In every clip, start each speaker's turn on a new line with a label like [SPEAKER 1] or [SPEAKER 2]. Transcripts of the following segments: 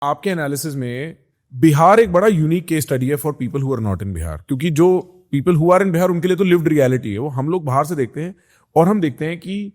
[SPEAKER 1] आपके एनालिसिस में बिहार एक बड़ा यूनिक केस स्टडी है for people who are not in Bihar, क्योंकि जो people who are in Bihar उनके लिए तो लिव्ड रियलिटी है वो। हम लोग बाहर से देखते हैं और हम देखते हैं कि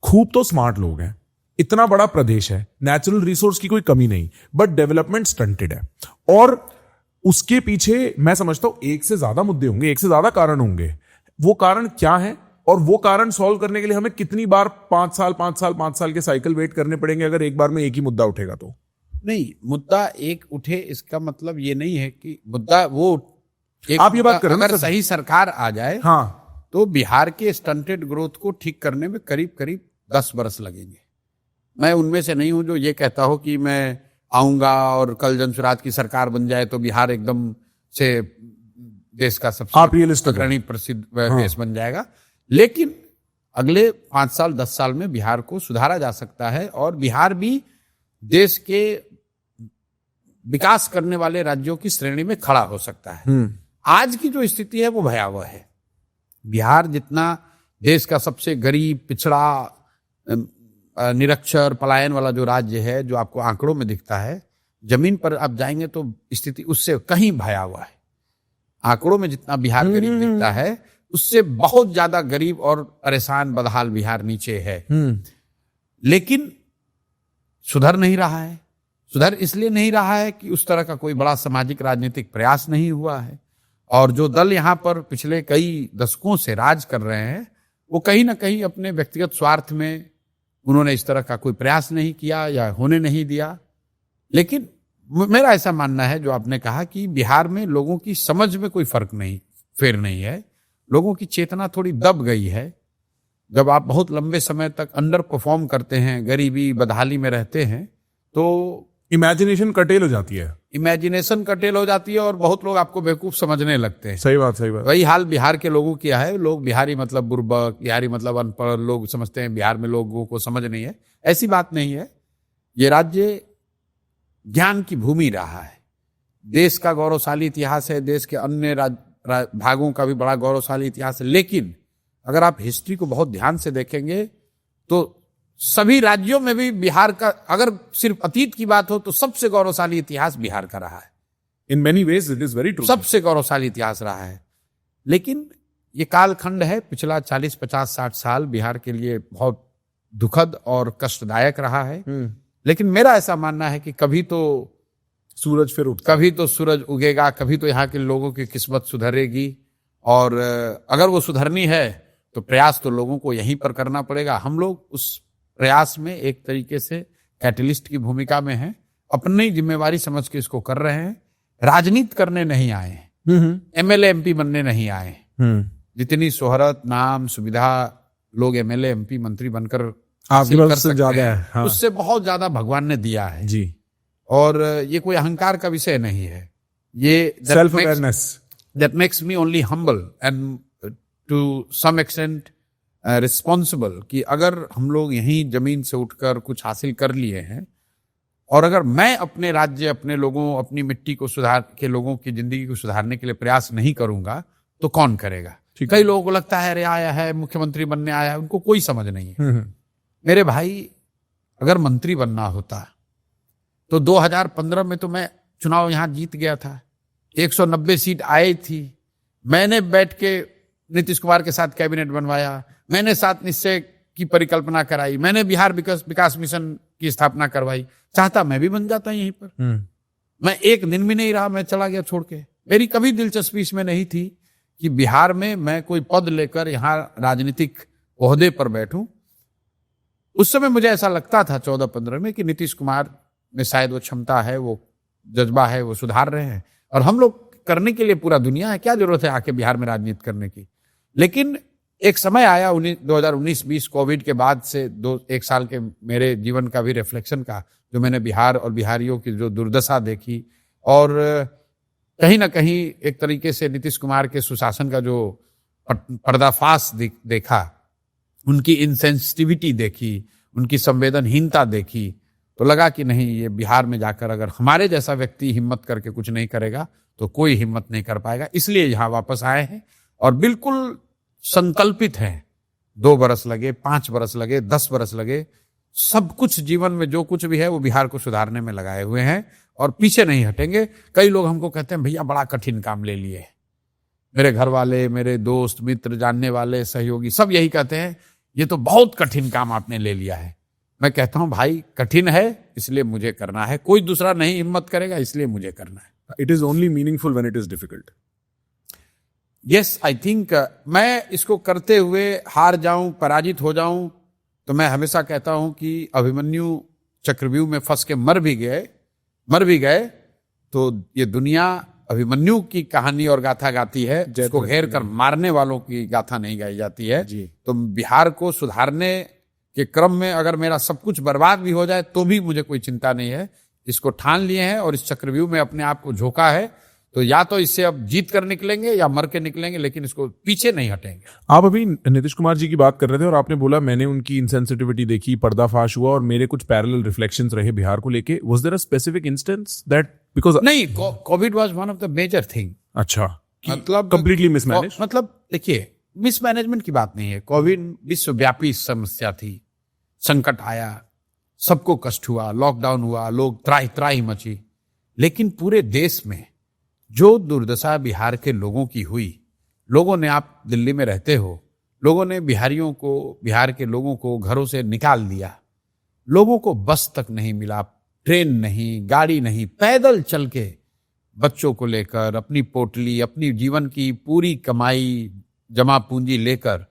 [SPEAKER 1] खूब तो स्मार्ट लोग हैं, इतना बड़ा प्रदेश है, नेचुरल रिसोर्स की कोई कमी नहीं, बट डेवलपमेंट स्टंटेड है। और उसके पीछे मैं समझता हूं एक से ज्यादा मुद्दे होंगे, एक से ज्यादा कारण होंगे। वो कारण क्या है और वो कारण सॉल्व करने के लिए हमें कितनी बार 5 साल के साइकिल वेट करने पड़ेंगे अगर एक बार में एक ही मुद्दा उठेगा तो?
[SPEAKER 2] नहीं, मुद्दा एक उठे इसका मतलब ये नहीं है कि मुद्दा वो
[SPEAKER 1] आप ये बात कर रहे हैं
[SPEAKER 2] अगर सही सरकार आ जाए
[SPEAKER 1] हाँ
[SPEAKER 2] तो बिहार के स्टंटेड ग्रोथ को ठीक करने में करीब करीब 10 बरस लगेंगे। मैं उनमें से नहीं हूं जो ये कहता हो कि मैं आऊंगा और कल जनसुराज की सरकार बन जाए तो बिहार एकदम से देश का सबसे अग्रणी प्रसिद्ध देश बन जाएगा। लेकिन अगले 5 साल 10 साल में बिहार को सुधारा जा सकता है और बिहार भी देश के विकास करने वाले राज्यों की श्रेणी में खड़ा हो सकता है। आज की जो स्थिति है वो भयावह है। बिहार जितना देश का सबसे गरीब, पिछड़ा, निरक्षर, पलायन वाला जो राज्य है, जो आपको आंकड़ों में दिखता है, जमीन पर आप जाएंगे तो स्थिति उससे कहीं भयावह है। आंकड़ों में जितना बिहार गरीब दिखता है उससे बहुत ज्यादा गरीब और परेशान बदहाल बिहार नीचे है। लेकिन सुधर नहीं रहा है। सुधर इसलिए नहीं रहा है कि उस तरह का कोई बड़ा सामाजिक राजनीतिक प्रयास नहीं हुआ है। और जो दल यहाँ पर पिछले कई दशकों से राज कर रहे हैं वो कहीं ना कहीं अपने व्यक्तिगत स्वार्थ में उन्होंने इस तरह का कोई प्रयास नहीं किया या होने नहीं दिया। लेकिन मेरा ऐसा मानना है, जो आपने कहा, कि बिहार में लोगों की समझ में कोई फेर नहीं है। लोगों की चेतना थोड़ी दब गई है। जब आप बहुत लंबे समय तक अंडर परफॉर्म करते हैं, गरीबी बदहाली में रहते हैं, तो
[SPEAKER 1] इमेजिनेशन कटेल हो जाती है
[SPEAKER 2] और बहुत लोग आपको बेवकूफ समझने लगते हैं।
[SPEAKER 1] सही बात।
[SPEAKER 2] वही हाल बिहार के लोगों की है। लोग बिहारी मतलब बुर्बक, बिहारी मतलब अनपढ़, लोग समझते हैं बिहार में लोगों को समझ नहीं है। ऐसी बात नहीं है। ये राज्य ज्ञान की भूमि रहा है। देश का गौरवशाली इतिहास है, देश के अन्य भागों का भी बड़ा गौरवशाली इतिहास है। लेकिन अगर आप हिस्ट्री को बहुत ध्यान से देखेंगे तो सभी राज्यों में भी बिहार का, अगर सिर्फ अतीत की बात हो तो सबसे गौरवशाली इतिहास बिहार का रहा है।
[SPEAKER 1] In many ways it is very true.
[SPEAKER 2] सबसे गौरवशाली इतिहास रहा है। लेकिन ये कालखंड है, पिछला 40, 50, 60 साल बिहार के लिए बहुत दुखद और कष्टदायक रहा है। लेकिन मेरा ऐसा मानना है कि कभी तो सूरज उगेगा, कभी तो यहाँ के लोगों की किस्मत सुधरेगी। और अगर वो सुधरनी है तो प्रयास तो लोगों को यहीं पर करना पड़ेगा। हम लोग उस प्रयास में एक तरीके से कैटलिस्ट की भूमिका में हैं, अपनी जिम्मेवारी समझ के इसको कर रहे हैं। राजनीति करने नहीं आए हैं, एमएलए एमपी बनने नहीं आए हैं। जितनी शोहरत, नाम, सुविधा लोग एमएलए एमपी मंत्री बनकर हासिल कर सकते हैं, हाँ, उससे बहुत ज्यादा भगवान ने दिया है
[SPEAKER 1] जी।
[SPEAKER 2] और ये कोई अहंकार का विषय नहीं है। ये
[SPEAKER 1] self awareness
[SPEAKER 2] that makes me only humble and to some extent responsible, कि अगर हम लोग यहीं जमीन से उठकर कुछ हासिल कर लिए हैं और अगर मैं अपने राज्य, अपने लोगों, अपनी मिट्टी को सुधार के, लोगों की जिंदगी को सुधारने के लिए प्रयास नहीं करूंगा तो कौन करेगा? कई लोगों को लगता है अरे आया है मुख्यमंत्री बनने आया है, उनको कोई समझ नहीं है। मेरे भाई, अगर मंत्री बनना होता तो 2015 में तो मैं चुनाव यहां जीत गया था। 190 सीट आई थी। मैंने बैठ के नीतीश कुमार के साथ कैबिनेट बनवाया, मैंने 7 निश्चय की परिकल्पना कराई, मैंने बिहार विकास मिशन की स्थापना करवाई। चाहता मैं भी बन जाता यहीं पर। मैं एक दिन भी नहीं रहा, मैं चला गया छोड़ के। मेरी कभी दिलचस्पी इसमें नहीं थी कि बिहार में मैं कोई पद लेकर यहाँ राजनीतिक ओहदे पर बैठूं। उस समय मुझे ऐसा लगता था 14-15 में कि नीतीश कुमार में शायद वो क्षमता है, वो जज्बा है, वो सुधार रहे हैं और हम लोग करने के लिए पूरा दुनिया है, क्या जरूरत है आके बिहार में राजनीति करने की। लेकिन एक समय आया 2019-20 कोविड के बाद से 1 साल के मेरे जीवन का भी रिफ्लेक्शन का, जो मैंने बिहार और बिहारियों की जो दुर्दशा देखी और कहीं ना कहीं एक तरीके से नीतीश कुमार के सुशासन का जो पर्दाफाश देखा, उनकी इनसेंसिटिविटी देखी, उनकी संवेदनहीनता देखी, तो लगा कि नहीं, ये बिहार में जाकर अगर हमारे जैसा व्यक्ति हिम्मत करके कुछ नहीं करेगा तो कोई हिम्मत नहीं कर पाएगा। इसलिए यहाँ वापस आए हैं और बिल्कुल संकल्पित हैं। 2 बरस लगे, 5 बरस लगे, 10 बरस लगे, सब कुछ जीवन में जो कुछ भी है वो बिहार को सुधारने में लगाए हुए हैं और पीछे नहीं हटेंगे। कई लोग हमको कहते हैं भैया बड़ा कठिन काम ले लिए। मेरे घर वाले, मेरे दोस्त मित्र, जानने वाले, सहयोगी सब यही कहते हैं ये तो बहुत कठिन काम आपने ले लिया है। मैं कहता हूं भाई कठिन है इसलिए मुझे करना है, कोई दूसरा नहीं हिम्मत करेगा इसलिए मुझे करना है।
[SPEAKER 1] It is only meaningful when it is difficult.
[SPEAKER 2] Yes, I think मैं इसको करते हुए हार जाऊं, पराजित हो जाऊं, तो मैं हमेशा कहता हूं कि अभिमन्यु चक्रव्यूह में फंस के मर भी गए तो ये दुनिया अभिमन्यु की कहानी और गाथा गाती है, जिसको घेर कर मारने वालों की गाथा नहीं गाई जाती है। तो बिहार को सुधारने के क्रम में अगर मेरा सब कुछ बर्बाद भी हो जाए तो भी मुझे कोई चिंता नहीं है। इसको ठान लिए हैं और इस चक्रव्यूह में अपने आप को झोंका है, तो या तो इससे अब जीत कर निकलेंगे या मर के निकलेंगे, लेकिन इसको पीछे नहीं हटेंगे।
[SPEAKER 1] आप अभी नीतीश कुमार जी की बात कर रहे थे और आपने बोला मैंने उनकी इनसेंसिटिविटी देखी, पर्दाफाश हुआ और मेरे कुछ पैरेलल रिफ्लेक्शंस रहे बिहार को लेके। Was there a specific instance that because
[SPEAKER 2] नहीं, covid was one of the major thing.
[SPEAKER 1] अच्छा,
[SPEAKER 2] मतलब
[SPEAKER 1] कंप्लीटली मिसमैनेज।
[SPEAKER 2] मतलब देखिए, मिसमैनेजमेंट की बात नहीं है। कोविड विश्वव्यापी समस्या थी, संकट आया, सबको कष्ट हुआ, लॉकडाउन हुआ, लोग त्राही मची, लेकिन पूरे देश में जो दुर्दशा बिहार के लोगों की हुई, लोगों ने, आप दिल्ली में रहते हो, लोगों ने बिहार के लोगों को घरों से निकाल दिया। लोगों को बस तक नहीं मिला, ट्रेन नहीं, गाड़ी नहीं, पैदल चल के बच्चों को लेकर, अपनी पोटली, अपनी जीवन की पूरी कमाई, जमा पूंजी लेकर,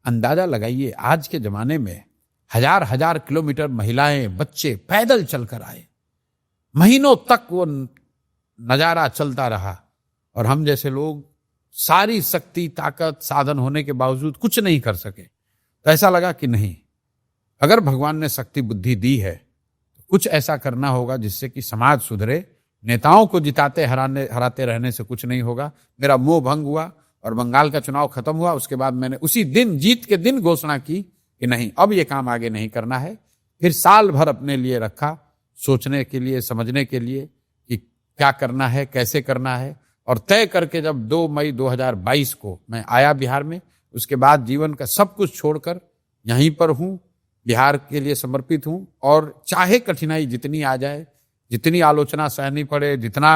[SPEAKER 2] अंदाजा लगाइए आज के जमाने में हजार किलोमीटर महिलाएं, बच्चे पैदल चलकर आए। महीनों तक वो नजारा चलता रहा और हम जैसे लोग सारी शक्ति, ताकत, साधन होने के बावजूद कुछ नहीं कर सके। तो ऐसा लगा कि नहीं, अगर भगवान ने शक्ति बुद्धि दी है तो कुछ ऐसा करना होगा जिससे कि समाज सुधरे। नेताओं को जिताते हराते रहने से कुछ नहीं होगा। मेरा मोह भंग हुआ और बंगाल का चुनाव खत्म हुआ। उसके बाद मैंने उसी दिन, जीत के दिन, घोषणा की कि नहीं, अब ये काम आगे नहीं करना है। फिर साल भर अपने लिए रखा, सोचने के लिए, समझने के लिए कि क्या करना है, कैसे करना है, और तय करके जब 2 मई 2022 को मैं आया बिहार में, उसके बाद जीवन का सब कुछ छोड़कर यहीं पर हूं, बिहार के लिए समर्पित हूं। और चाहे कठिनाई जितनी आ जाए, जितनी आलोचना सहनी पड़े, जितना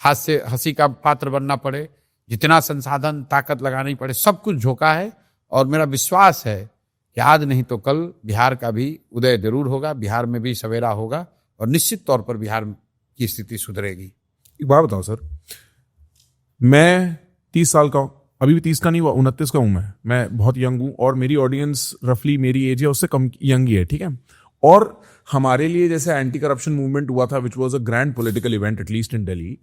[SPEAKER 2] हंसी का पात्र बनना पड़े, जितना संसाधन ताकत लगानी पड़े, सब कुछ झोंका है। और मेरा विश्वास है कि आज नहीं तो कल बिहार का भी उदय जरूर होगा, बिहार में भी सवेरा होगा और निश्चित तौर पर बिहार की स्थिति सुधरेगी।
[SPEAKER 1] एक बात बताओ सर, मैं 30 साल का हूं, अभी भी 30 का नहीं हुआ, 29 का हूं मैं बहुत यंग हूं और मेरी ऑडियंस रफली मेरी एज है, उससे कम यंग ही है, ठीक है। और हमारे लिए जैसे एंटी करप्शन मूवमेंट हुआ था, which was a grand political event at least in Delhi,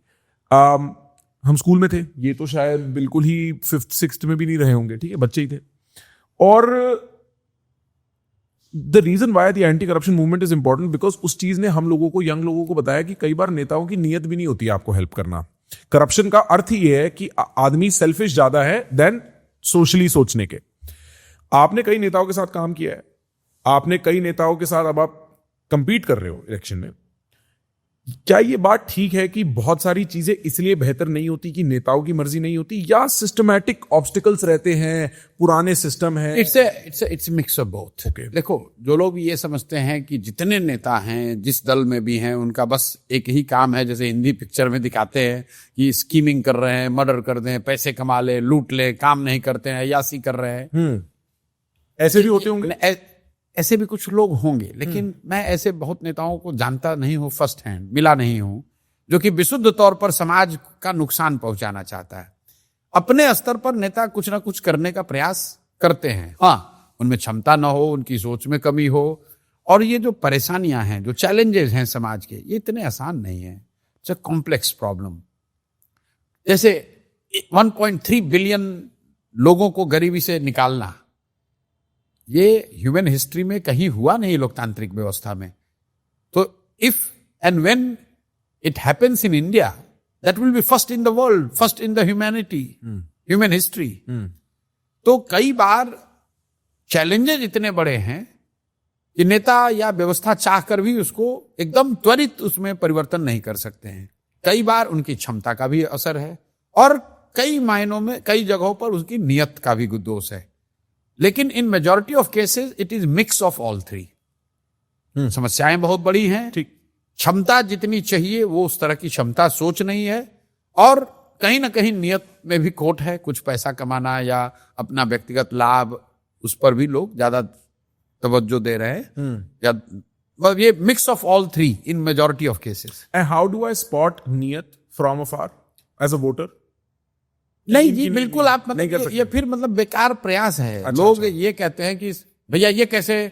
[SPEAKER 1] हम स्कूल में थे, ये तो शायद बिल्कुल ही 5th 6th में भी नहीं रहे होंगे, ठीक है, बच्चे ही थे। और the reason why the anti corruption movement is important because उस चीज ने हम लोगों को, यंग लोगों को बताया कि कई बार नेताओं की नीयत भी नहीं होती है आपको हेल्प करना। करप्शन का अर्थ ही है कि आदमी सेल्फिश ज्यादा है देन सोशली सोचने के। आपने कई नेताओं के साथ काम किया है, आपने कई नेताओं के साथ, अब आप कंपीट कर रहे हो इलेक्शन में। क्या ये बात ठीक है कि बहुत सारी चीजें इसलिए बेहतर नहीं होती कि नेताओं की मर्जी नहीं होती, या सिस्टमैटिक ऑब्स्टिकल्स रहते हैं, पुराने सिस्टम है?
[SPEAKER 2] It's mix of both. देखो, जो लोग ये समझते हैं कि जितने नेता हैं, जिस दल में भी हैं, उनका बस एक ही काम है, जैसे हिंदी पिक्चर में दिखाते हैं कि स्कीमिंग कर रहे हैं, मर्डर कर दें, पैसे कमा ले, लूट ले, काम नहीं करते हैं, अय्याशी कर रहे हैं।
[SPEAKER 1] ऐसे भी होते होंगे,
[SPEAKER 2] ऐसे भी कुछ लोग होंगे, लेकिन मैं ऐसे बहुत नेताओं को जानता नहीं हूं, फर्स्ट हैंड मिला नहीं हूं, जो कि विशुद्ध तौर पर समाज का नुकसान पहुंचाना चाहता है। अपने स्तर पर नेता कुछ ना कुछ करने का प्रयास करते हैं, हाँ, उनमें क्षमता ना हो, उनकी सोच में कमी हो, और ये जो परेशानियां हैं, जो चैलेंजेस हैं समाज के, ये इतने आसान नहीं है। It's a complex problem. जैसे 1.3 बिलियन लोगों को गरीबी से निकालना, ये ह्यूमन हिस्ट्री में कहीं हुआ नहीं, लोकतांत्रिक व्यवस्था में। तो if and when it happens in India, that will be first in the world, first in the humanity, human history. तो कई बार चैलेंजेस इतने बड़े हैं कि नेता या व्यवस्था चाहकर भी उसको एकदम त्वरित उसमें परिवर्तन नहीं कर सकते हैं। कई बार उनकी क्षमता का भी असर है और कई मायनों में, कई जगहों पर उसकी नियत का भी दोष है। लेकिन इन majority of cases it is mix of all three. समस्याएं बहुत बड़ी हैं।
[SPEAKER 1] ठीक।
[SPEAKER 2] क्षमता जितनी चाहिए वो उस तरह की क्षमता सोच नहीं है, और कहीं ना कहीं नियत में भी खोट है। कुछ पैसा कमाना या अपना व्यक्तिगत लाभ, उस पर भी लोग ज्यादा तवज्जो दे रहे हैं। या well, ये mix of all three in majority of cases.
[SPEAKER 1] And how do I spot नियत from afar as a voter?
[SPEAKER 2] नहीं जी, बिल्कुल आप
[SPEAKER 1] नहीं कर
[SPEAKER 2] मतलब
[SPEAKER 1] सकते।
[SPEAKER 2] ये फिर मतलब बेकार प्रयास है।
[SPEAKER 1] अच्छा,
[SPEAKER 2] लोग
[SPEAKER 1] अच्छा।
[SPEAKER 2] ये कहते हैं कि भैया ये कैसे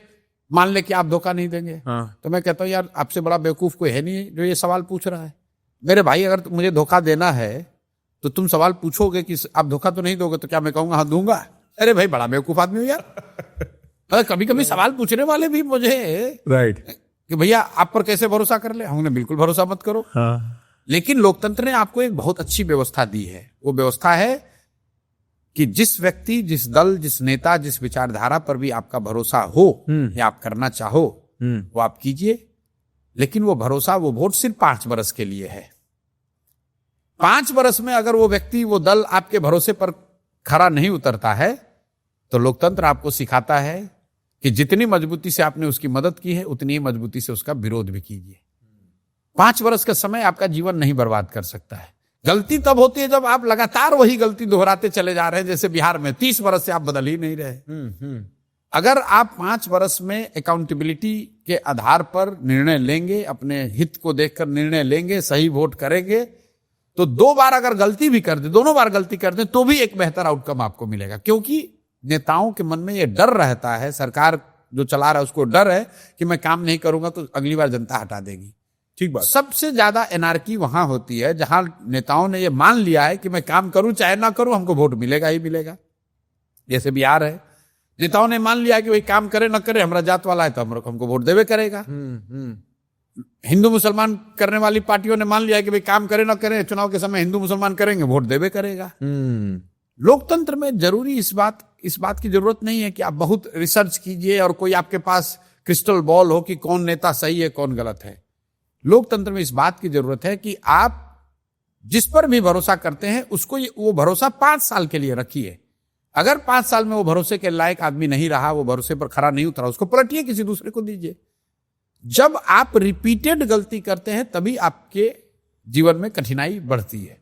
[SPEAKER 2] मान ले कि आप धोखा नहीं देंगे।
[SPEAKER 1] हाँ।
[SPEAKER 2] तो मैं कहता हूँ यार, आपसे बड़ा बेवकूफ कोई है नहीं जो ये सवाल पूछ रहा है। मेरे भाई, अगर मुझे धोखा देना है तो तुम सवाल पूछोगे कि आप धोखा तो नहीं दोगे, तो क्या मैं कहूंगा हाँ दूंगा? अरे भाई, बड़ा बेवकूफ आदमी हो यार। कभी कभी सवाल पूछने वाले भी मुझे
[SPEAKER 1] राइट।
[SPEAKER 2] कि भैया आप पर कैसे भरोसा कर ले। हमने बिल्कुल भरोसा मत करो। लेकिन लोकतंत्र ने आपको एक बहुत अच्छी व्यवस्था दी है। वो व्यवस्था है कि जिस व्यक्ति, जिस दल, जिस नेता, जिस विचारधारा पर भी आपका भरोसा हो या आप करना चाहो, वो आप कीजिए। लेकिन वो भरोसा, वो वोट सिर्फ 5 बरस के लिए है। 5 बरस में अगर वो व्यक्ति, वो दल आपके भरोसे पर खरा नहीं उतरता है, तो लोकतंत्र आपको सिखाता है कि जितनी मजबूती से आपने उसकी मदद की है, उतनी ही मजबूती से उसका विरोध भी कीजिए। 5 बरस का समय आपका जीवन नहीं बर्बाद कर सकता है। गलती तब होती है जब आप लगातार वही गलती दोहराते चले जा रहे हैं। जैसे बिहार में 30 बरस से आप बदल ही नहीं रहे। अगर आप 5 बरस में अकाउंटेबिलिटी के आधार पर निर्णय लेंगे, अपने हित को देखकर निर्णय लेंगे, सही वोट करेंगे, तो 2 बार अगर गलती भी कर दे, दोनों बार गलती कर दे, तो भी एक बेहतर आउटकम आपको मिलेगा। क्योंकि नेताओं के मन में ये डर रहता है, सरकार जो चला रहा है उसको डर है कि मैं काम नहीं करूंगा तो अगली बार जनता हटा देगी।
[SPEAKER 1] ठीक बात।
[SPEAKER 2] सबसे ज्यादा एनार्की वहां होती है जहां नेताओं ने ये मान लिया है कि मैं काम करूं चाहे ना करूं, हमको वोट मिलेगा ही मिलेगा। जैसे बिहार है, नेताओं ने मान लिया कि भाई काम करे ना करे, हमारा जात वाला है तो हमको वोट देवे करेगा। हिंदू मुसलमान करने वाली पार्टियों ने मान लिया कि भाई काम करे ना करे, चुनाव के समय हिंदू मुसलमान करेंगे, वोट देवे करेगा। लोकतंत्र में जरूरी इस बात की जरूरत नहीं है कि आप बहुत रिसर्च कीजिए और कोई आपके पास क्रिस्टल बॉल हो कि कौन नेता सही है कौन गलत है। लोकतंत्र में इस बात की जरूरत है कि आप जिस पर भी भरोसा करते हैं उसको वो भरोसा 5 साल के लिए रखिए। अगर 5 साल में वो भरोसे के लायक आदमी नहीं रहा, वो भरोसे पर खरा नहीं उतरा, उसको पलटिए, किसी दूसरे को दीजिए। जब आप रिपीटेड गलती करते हैं तभी आपके जीवन में कठिनाई बढ़ती है।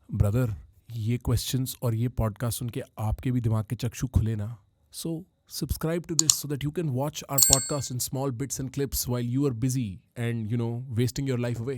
[SPEAKER 3] ब्रदर, ये क्वेश्चंस और ये पॉडकास्ट सुन के आपके भी दिमाग के चक्षु खुले ना, सो subscribe to this so that you can watch our podcast in small bits and clips while you are busy and wasting your life away.